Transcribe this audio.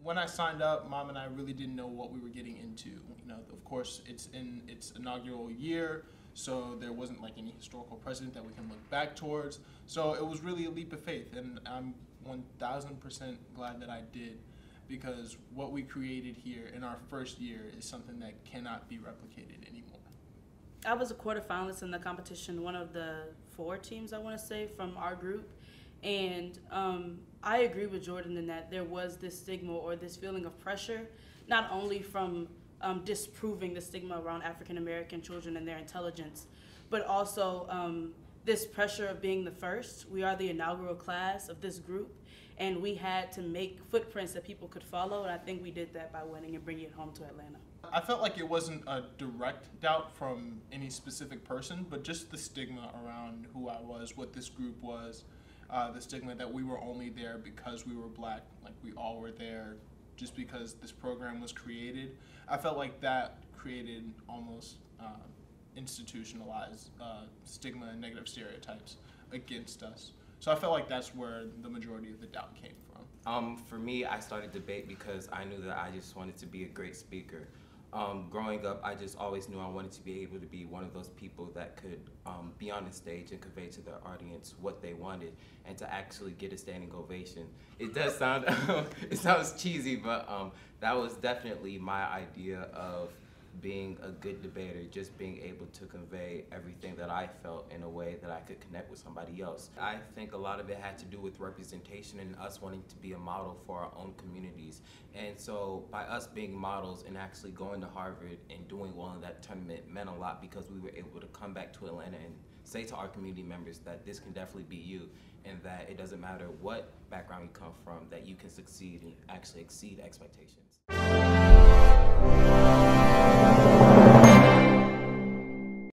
When I signed up, Mom and I really didn't know what we were getting into. You know, of course, it's in its inaugural year, so there wasn't like any historical precedent that we can look back towards. So it was really a leap of faith, and I'm 1000% glad that I did, because what we created here in our first year is something that cannot be replicated anymore. I was a quarterfinalist in the competition, one of the 4 teams, I want to say, from our group. And I agree with Jordan in that there was this stigma or this feeling of pressure, not only from disproving the stigma around African American children and their intelligence, but also this pressure of being the first. We are the inaugural class of this group, and we had to make footprints that people could follow, and I think we did that by winning and bringing it home to Atlanta. I felt like it wasn't a direct doubt from any specific person, but just the stigma around who I was, what this group was, the stigma that we were only there because we were black, like we all were there just because this program was created. I felt like that created almost institutionalized stigma and negative stereotypes against us. So I felt like that's where the majority of the doubt came from. For me, I started debate because I knew that I just wanted to be a great speaker. Growing up, I just always knew I wanted to be able to be one of those people that could be on the stage and convey to their audience what they wanted, and to actually get a standing ovation. It does sound, it sounds cheesy, but that was definitely my idea of being a good debater, just being able to convey everything that I felt in a way that I could connect with somebody else. I think a lot of it had to do with representation and us wanting to be a model for our own communities. And so by us being models and actually going to Harvard and doing well in that tournament meant a lot, because we were able to come back to Atlanta and say to our community members that this can definitely be you, and that it doesn't matter what background you come from, that you can succeed and actually exceed expectations.